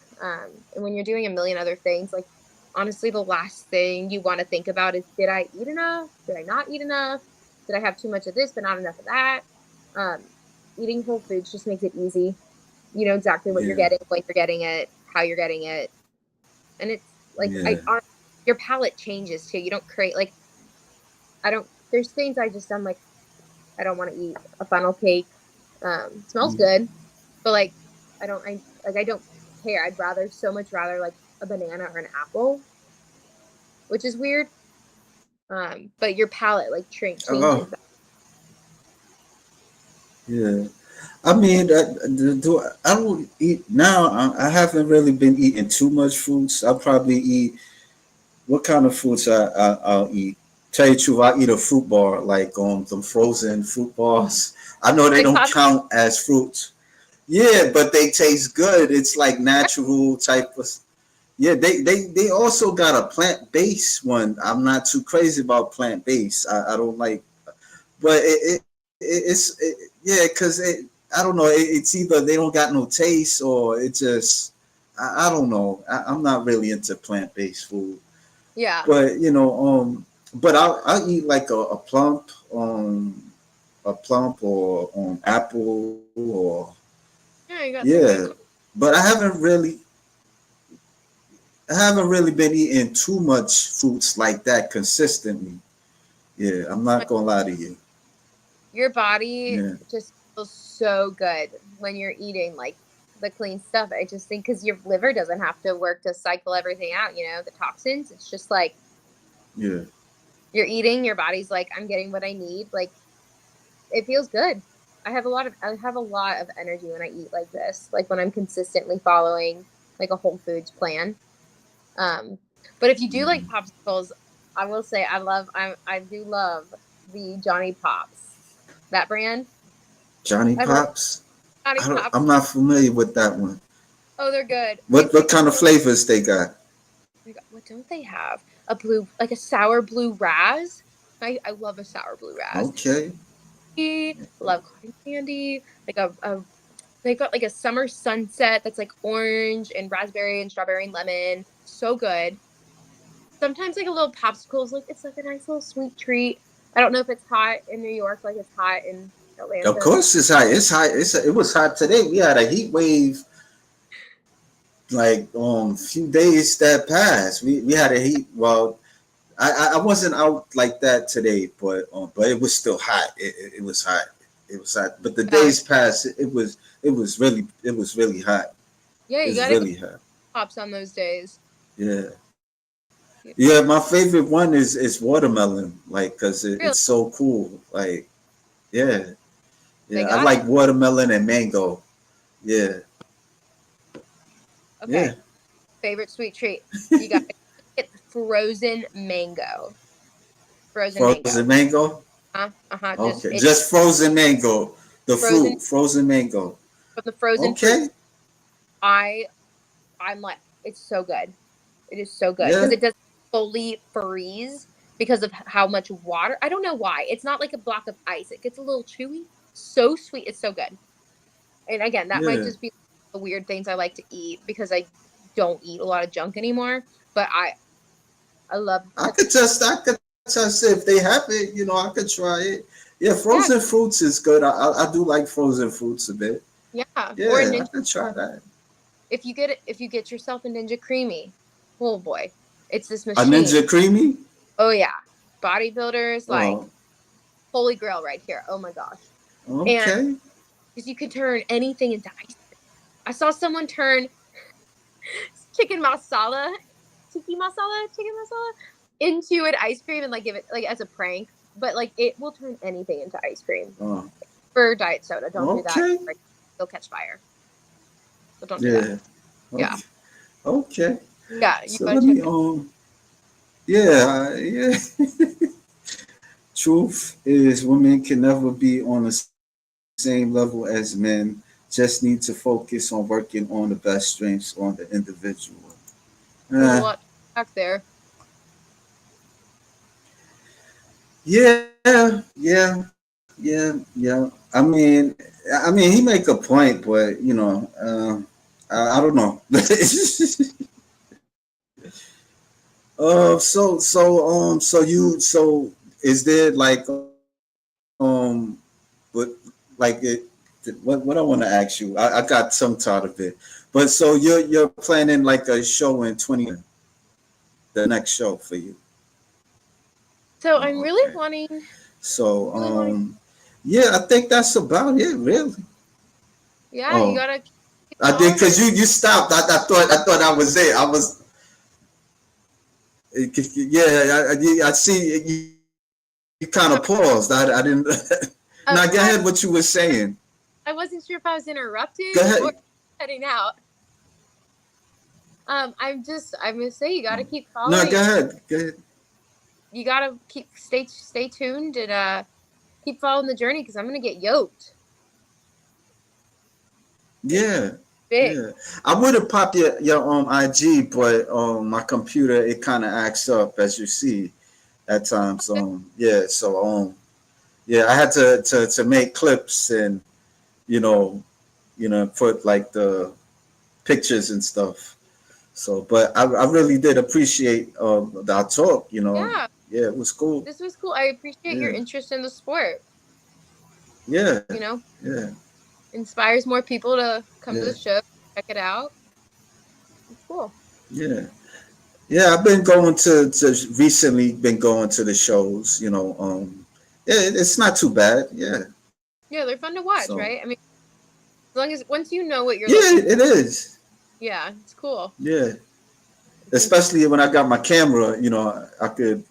And when you're doing a million other things, like honestly, the last thing you want to think about is did I eat enough? Did I not eat enough? Did I have too much of this but not enough of that? Um, Eating whole foods just makes it easy. You know exactly what you're Yeah. getting, when you're getting it, how you're getting it, and it's like Yeah. your palate changes too. You don't create like I don't. There's things I just I'm like I don't want to eat a funnel cake. Smells Mm. good, but like I don't care. I'd rather so much rather like a banana or an apple, which is weird. But your palate like Oh, changes. yeah. I mean, I don't eat now. I haven't really been eating too much fruits. I probably eat what kind of fruits I'll eat. Tell you the truth, I eat a fruit bar like some frozen fruit bars. I know they Like don't pasta. count as fruits. Yeah, but they taste good. It's like natural type of. Yeah, they also got a plant based one. I'm not too crazy about plant based. I don't like, but yeah, because I don't know. It's either they don't got no taste or it just I don't know. I'm not really into plant based food, Yeah. but but I'll eat like a plump or apple or Yeah, you got some yeah, good. but I haven't really been eating too much fruits like that consistently. Yeah, I'm not gonna lie to you. Your body Yeah, just feels so good when you're eating like the clean stuff. I just think because your liver doesn't have to work to cycle everything out, the toxins. It's just like yeah, you're eating, your body's like, I'm getting what I need. Like it feels good. I have a lot of energy when I eat like this, like when I'm consistently following like a whole foods plan. Um, but if you do like mm. popsicles, I will say I do love the Johnny Pops. That brand. Johnny Ever Pops. Johnny I'm Pops. not familiar with that one. Oh, they're good. What It's what like kind of flavors they got? what don't they have? like a sour blue raz. I love a sour blue raz. Okay. Love cotton candy. Like a they got like a summer sunset that's like orange and raspberry and strawberry and lemon. So good. Sometimes like a little popsicles, like it's like a nice little sweet treat. I don't know if it's hot in New York like it's hot in Of Atlanta. course, it's hot. It's hot. It was hot today. We had a heat wave like few days that passed. We had a heat. Well, I wasn't out like that today, but it was still hot. It was hot. It was hot. But the Yeah, days passed. It was really hot. yeah, It you was gotta go really hot. pops on those days. Yeah. Yeah, Yeah, my favorite one is watermelon, like, cause really, it's so cool. Like, yeah, they yeah, I got it. like watermelon and mango. Yeah, Okay, yeah. favorite sweet treat. You got to get frozen mango. Frozen mango. Frozen mango. Just Okay, it just frozen mango. The frozen fruit, frozen mango. from the frozen fruit. Okay. I I'm like it's so good. It is so good because Yeah, it doesn't fully freeze because of how much water. I don't know why. It's not like a block of ice. It gets a little chewy. So sweet. It's so good. And again, that might yeah. just be the weird things I like to eat because I don't eat a lot of junk anymore. But I love I could just if they have it, I could try it. Yeah, yeah, frozen fruits is good. I do like frozen fruits a bit. yeah. Or a Yeah, I ninja could try that. if you get yourself a Ninja Creamy. Oh boy. It's this A machine. Ninja Creamy. Oh yeah. Bodybuilders like Oh, holy grail right here. Oh my gosh. And okay. because you can turn anything into ice cream. I saw someone turn chicken masala, chicken masala into an ice cream and like give it like as a prank. But like it will turn anything into ice cream. Oh, For diet soda, don't do that. okay. You'll catch fire. So don't do that. Yeah. Yeah. Okay. Okay. Yeah, you So gotta let check me it. yeah. Truth is women can never be on the same level as men. Just need to focus on working on the best strengths on the individual. There's a Uh, lot back there. yeah, yeah. I mean, he make a point, but I don't know. So is there like but like what I want to ask you? I got some thought of it, but so you're planning like a show in 20, the next show for you. So I'm Oh, okay. So really wanting, yeah, I think that's about it, really. yeah, you Oh, gotta keep I did following because her. you stopped. I thought I was there. I was yeah. I see you kind of paused. I didn't. Oh, Now go sorry, ahead. What you were saying? I wasn't sure if I was Go interrupting or ahead. heading out. I'm gonna say you gotta keep No, following. go ahead. Go ahead. You gotta keep stay tuned and keep following the journey because I'm gonna get yoked. It's Yeah, big. yeah. I would have popped your IG, but my computer it kind of acts up as you see at times. Yeah. So yeah, I had to make clips and you know put like the pictures and stuff. So, but I really did appreciate our talk. Yeah, Yeah, it was cool. this was cool. I appreciate your Yeah, interest in the sport. yeah, You know, yeah, inspires more people to come to yeah, the show, check it out. It's cool. yeah. Yeah, I've been going to recently been going to the shows, yeah, it's not too bad. Yeah. Yeah, they're fun to watch, So, right? I mean, as long as once you know what you're yeah, looking for, it is. yeah, it's cool. Yeah. It's Especially when I got my camera, I could,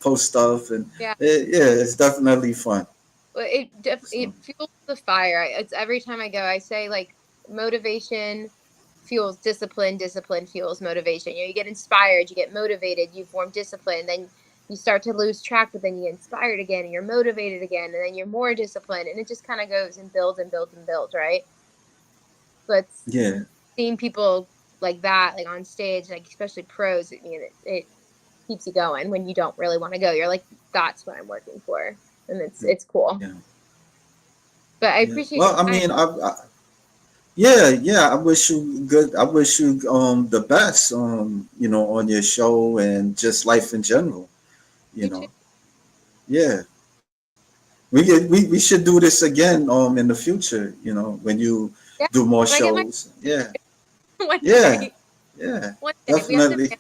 post stuff and yeah. yeah, it's definitely fun. Well, So, it fuels the fire. It's every time I go, I say like motivation fuels discipline, discipline fuels motivation. You get inspired, you get motivated, you form discipline, then you start to lose track, but then you get inspired again and you're motivated again, and then you're more disciplined, and it just kind of goes and builds and builds and builds, right? But yeah. seeing people like that, like on stage, like especially pros, I mean, it. keeps you going when you don't really want to go. You're like, that's what I'm working for, and it's cool. Yeah. But I Yeah. appreciate Well, your I time. mean, yeah, yeah. I wish you good. I wish you the best. On your show and just life in general. You You too. know. Yeah. We should do this again in the future. When you Yeah, do more when I get my shows. Yeah. one Yeah. day, Yeah. one day we have to. Definitely.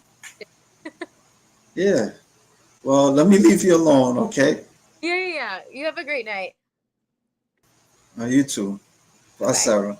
Yeah. Well, let me leave you alone. Okay. Yeah, yeah, yeah. You have a great night. You too. Bye, Bye. Sarah.